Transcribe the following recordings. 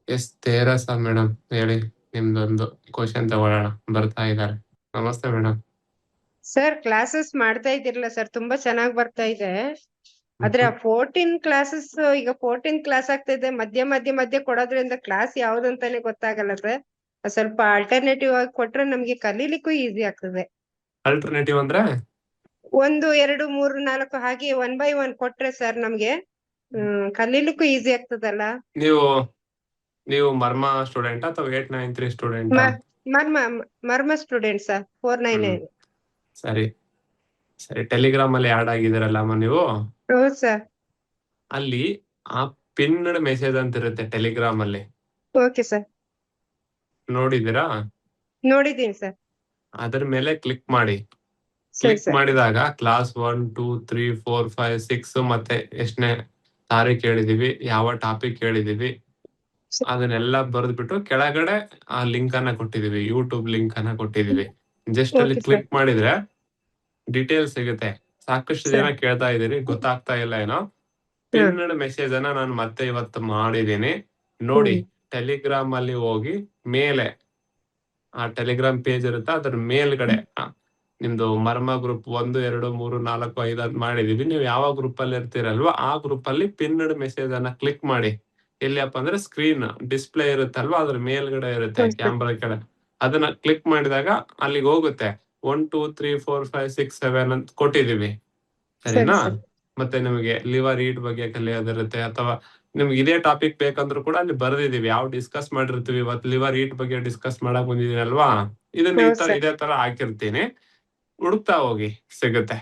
S ತೇರಸ madam ಹೇಳಿ. ನಿಮ್ದೊಂದು question ತಗೊಳ್ಳೋಣ. ಬರ್ತಾ ಇದ್ದಾರೆ. ನಮಸ್ತೆ ಮೇಡಮ್. ಸರ್ ಕ್ಲಾಸಸ್ ಮಾಡ್ತಾ ಇದ್ದೀರಲ್ಲ ಸರ್, ತುಂಬಾ ಚೆನ್ನಾಗಿ ಬರ್ತಾ ಇದೆ. ಆದ್ರೆ 14 ಕ್ಲಾಸಸ್ ಈಗ 14 ಕ್ಲಾಸ್ ಆಗ್ತಾ ಇದೆ, ಮಧ್ಯ ಕೊಡೋದ್ರಿಂದ ಕ್ಲಾಸ್ ಯಾವ್ದಂತಾನೆ ಗೊತ್ತಾಗಲ್ಲ ಸರ್. ಸ್ವಲ್ಪ ಆಲ್ಟರ್ನೇಟಿವ್ ಆಗಿ ಕೊಟ್ರೆ ನಮ್ಗೆ ಕಲೀಲಿಕ್ಕೂ ಈಸಿ ಆಗ್ತದೆ. ಅಲ್ಟರ್ನೇಟಿವ್ ಅಂದ್ರೆ 1, 2, 3, 4 ಹಾಗೆ 1 by 1 ಕೊಟ್ರೆ ಸರ್ ನಮ್ಗೆ ಕಲೀಲಿಕ್ಕೂ ಈಸಿ ಆಗ್ತದಲ್ಲ. ನೀವು ನೀವು ಮರ್ಮ ಸ್ಟೂಡೆಂಟ್ ಅಥವಾ 893 ಸ್ಟೂಡೆಂಟ್? ಮರ್ಮ ಮರ್ಮ ಸ್ಟೂಡೆಂಟ್ ಸರ್, 499. ಸರಿ ಸರಿ, ಟೆಲಿಗ್ರಾಮ್ ಅಲ್ಲಿ ಆಡ್ ಆಗಿದ್ದೀರಲ್ಲಮ್ಮ ನೀವು. ಹೌದು ಸರ್. ಅಲ್ಲಿ ಆ ಪಿನ್ಡ್ ಮೆಸೇಜ್ ಅಂತ ಇರುತ್ತೆ ಟೆಲಿಗ್ರಾಮ್ ಅಲ್ಲಿ, ಓಕೆ ಸರ್, ನೋಡಿದೀರಾ? ನೋಡಿದ್ದೀನಿ ಸರ್. ಅದ್ರ ಮೇಲೆ ಕ್ಲಿಕ್ ಮಾಡಿ. ಸರಿ ಕ್ಲಿಕ್ ಸರ್. ಮಾಡಿದಾಗ ಕ್ಲಾಸ್ 1, 2, 3, 4, 5, 6 ಮತ್ತೆ ಎಷ್ಟನೇ ತಾರೀಖ್ ಹೇಳಿದೀವಿ, ಯಾವ ಟಾಪಿಕ್ ಹೇಳಿದೀವಿ, ಅದನ್ನೆಲ್ಲ ಬರೆದ್ಬಿಟ್ಟು ಕೆಳಗಡೆ ಆ ಲಿಂಕ್ ಅನ್ನ ಕೊಟ್ಟಿದೀವಿ, ಯೂಟ್ಯೂಬ್ ಲಿಂಕ್ ಅನ್ನ ಕೊಟ್ಟಿದೀವಿ. ಜಸ್ಟ್ ಅಲ್ಲಿ ಓಕೆ ಸರ್. ಕ್ಲಿಕ್ ಮಾಡಿದ್ರೆ ಡೀಟೇಲ್ಸ್ ಸಿಗುತ್ತೆ. ಸಾಕಷ್ಟು ಜನ ಸರ್. ಕೇಳ್ತಾ ಇದೀರಿ, ಗೊತ್ತಾಗ್ತಾ ಇಲ್ಲ ಏನೋ. ಪಿನ್ಡ್ ಮೆಸೇಜ್ ಅನ್ನ ನಾನು ಮತ್ತೆ ಇವತ್ತು ಮಾಡಿದೀನಿ ನೋಡಿ. ಟೆಲಿಗ್ರಾಮ್ ಅಲ್ಲಿ ಹೋಗಿ ಮೇಲೆ ಆ ಟೆಲಿಗ್ರಾಮ್ ಪೇಜ್ ಇರುತ್ತೆ, ಅದ್ರ ಮೇಲ್ಗಡೆ ನಿಮ್ದು ಮರ್ಮ ಗ್ರೂಪ್ 1, 2, 3, 4, 5 ಅಂತ ಮಾಡಿದೀವಿ. ನೀವು ಯಾವ ಗ್ರೂಪ್ ಅಲ್ಲಿ ಇರ್ತೀರಲ್ವಾ ಆ ಗ್ರೂಪ್ ಅಲ್ಲಿ ಪಿನ್ಡ್ ಮೆಸೇಜ್ ಅನ್ನ ಕ್ಲಿಕ್ ಮಾಡಿ. ಎಲ್ಲಿಯಪ್ಪ ಅಂದ್ರೆ ಸ್ಕ್ರೀನ್ ಡಿಸ್ಪ್ಲೇ ಇರುತ್ತಲ್ವಾ, ಅದ್ರ ಮೇಲ್ಗಡೆ ಇರುತ್ತೆ ಕ್ಯಾಮ್ರಾ ಕಡೆ. ಅದನ್ನ ಕ್ಲಿಕ್ ಮಾಡಿದಾಗ ಅಲ್ಲಿಗೆ ಹೋಗುತ್ತೆ. 1, 2, 3, 4, 5, 6, 7 ಅಂತ ಕೊಟ್ಟಿದೀವಿ, ಸರಿನಾ? ಮತ್ತೆ ನಿಮಗೆ ಲಿವರ್ ಈಟ್ ಬಗ್ಗೆ ಕಲಿಯೋದಿರುತ್ತೆ, ಅಥವಾ ನಿಮ್ಗೆ ಇದೇ ಟಾಪಿಕ್ ಬೇಕಂದ್ರೂ ಕೂಡ ಅಲ್ಲಿ ಬರ್ದಿದೀವಿ. ಯಾವ ಡಿಸ್ಕಸ್ ಮಾಡಿರ್ತೀವಿ, ಇವತ್ತು ಲಿವರ್ ಈಟ್ ಬಗ್ಗೆ ಡಿಸ್ಕಸ್ ಮಾಡಕ್ ಬಂದಿದೀನಿ ಅಲ್ವಾ, ಇದನ್ನ ಇದೇ ತರ ಹಾಕಿರ್ತೀನಿ. ಹುಡುಕ್ತಾ ಹೋಗಿ, ಸಿಗುತ್ತೆ.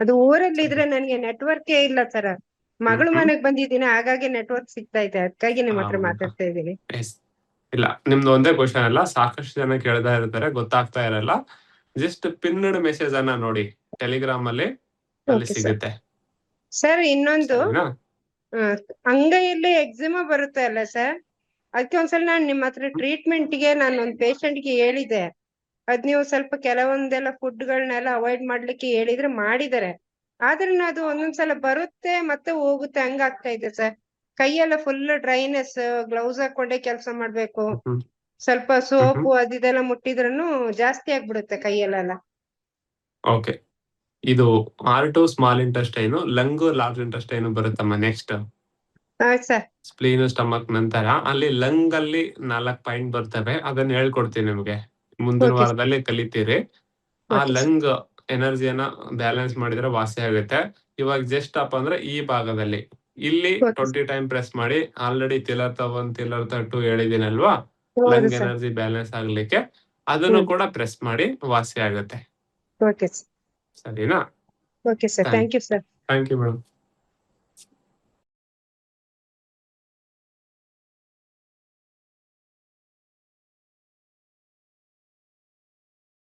ಅದು ಊರಲ್ಲಿ ಇದ್ರೆ ನನ್ಗೆ ನೆಟ್ವರ್ಕ್ ಇಲ್ಲ ಸರ್. ಮಗಳ ಮನೆಗ್ ಬಂದಿದ್ದೀನಿ, ಹಾಗಾಗಿ ನೆಟ್ವರ್ಕ್ ಸಿಗ್ತಾ ಇದೆ, ಅದಕ್ಕಾಗಿ ನಿಮ್ ಹತ್ರ ಮಾತಾಡ್ತಾ ಇದ್ದೀನಿ. ಇಲ್ಲ, ನಿಮ್ದು ಒಂದೇ ಕ್ವಶನ್ ಅಲ್ಲ, ಸಾಕಷ್ಟು ಜನ ಕೇಳ್ತಾ ಇರ್ತಾರೆ, ಗೊತ್ತಾಗ್ತಾ ಇರಲ್ಲ. ಜಸ್ಟ್ ಪಿನ್ಡ್ ಮೆಸೇಜ್ ಅನ್ನ ನೋಡಿ ಟೆಲಿಗ್ರಾಮ್ ಅಲ್ಲಿ, ಅಲ್ಲಿ ಸಿಗುತ್ತೆ ಸರ್. ಇನ್ನೊಂದು ಅಂಗೈಯಲ್ಲಿ ಎಕ್ಸಿಮಾ ಬರುತ್ತೆ ಅಲ್ಲ ಸರ್, ಅದಕ್ಕೆ ಒಂದ್ಸಲ ನಾನು ನಿಮ್ಮ ಹತ್ರ ಟ್ರೀಟ್ಮೆಂಟ್ಗೆ ನಾನು ಒಂದು ಪೇಷಂಟ್ಗೆ ಹೇಳಿದೆ. ಅದ್ ನೀವು ಸ್ವಲ್ಪ ಕೆಲವೊಂದೆಲ್ಲ ಫುಡ್ಗಳನ್ನೆಲ್ಲ ಅವಾಯ್ಡ್ ಮಾಡ್ಲಿಕ್ಕೆ ಹೇಳಿದ್ರೆ ಮಾಡಿದ್ದಾರೆ. ಆದ್ರೆ ಅದು ಒಂದೊಂದ್ಸಲ ಬರುತ್ತೆ ಮತ್ತೆ ಹೋಗುತ್ತೆ, ಹಂಗಾಗ್ತಾ ಇದೆ ಸರ್. ಕೈಯೆಲ್ಲ ಫುಲ್ ಡ್ರೈನೆಸ್, ಗ್ಲೌಸ್ ಹಾಕೊಂಡೆ ಕೆಲಸ ಮಾಡ್ಬೇಕು. ಸ್ವಲ್ಪ ಸೋಪು ಅದಿದೆಲ್ಲ ಮುಟ್ಟಿದ್ರೂ ಜಾಸ್ತಿ ಆಗ್ಬಿಡುತ್ತೆ ಕೈಯಲ್ಲೆಲ್ಲ. ಓಕೆ, ಇದು R2 small intestine, lung large intestine ಬರುತ್ತಮ್ಮ ನೆಕ್ಸ್ಟ್. ಸ್ಪ್ಲೀನ್ ಸ್ಟಮಕ್ ನಂತರ ಅಲ್ಲಿ ಲಂಗ್ ಅಲ್ಲಿ 4 ಪಾಯಿಂಟ್ ಬರ್ತವೆ, ಅದನ್ನ ಹೇಳ್ಕೊಡ್ತೀನಿ ನಿಮ್ಗೆ. ಮುಂದಿನ ವಾರದಲ್ಲಿ ಕಲಿತೀರಿ. ಆ ಲಂಗ್ ಎನರ್ಜಿಯನ್ನ ಬ್ಯಾಲೆನ್ಸ್ ಮಾಡಿದ್ರೆ ವಾಸಿ ಆಗುತ್ತೆ. ಇವಾಗ ಜಸ್ಟ್ ಅಪ್ ಅಂದ್ರೆ ಈ ಭಾಗದಲ್ಲಿ ಇಲ್ಲಿ 20 ಟೈಮ್ ಪ್ರೆಸ್ ಮಾಡಿ. ಆಲ್ರೆಡಿ ತಿಲರ್ತ 1, ತಿಲರ್ತ 2 ಹೇಳಿದೀನಲ್ವಾ, ಲಂಗ್ ಎನರ್ಜಿ ಬ್ಯಾಲೆನ್ಸ್ ಆಗ್ಲಿಕ್ಕೆ. ಅದನ್ನು ಕೂಡ ಪ್ರೆಸ್ ಮಾಡಿ, ವಾಸಿ ಆಗುತ್ತೆ. ಸರಿನಾ? Okay sir, thank you sir. Thank you madam.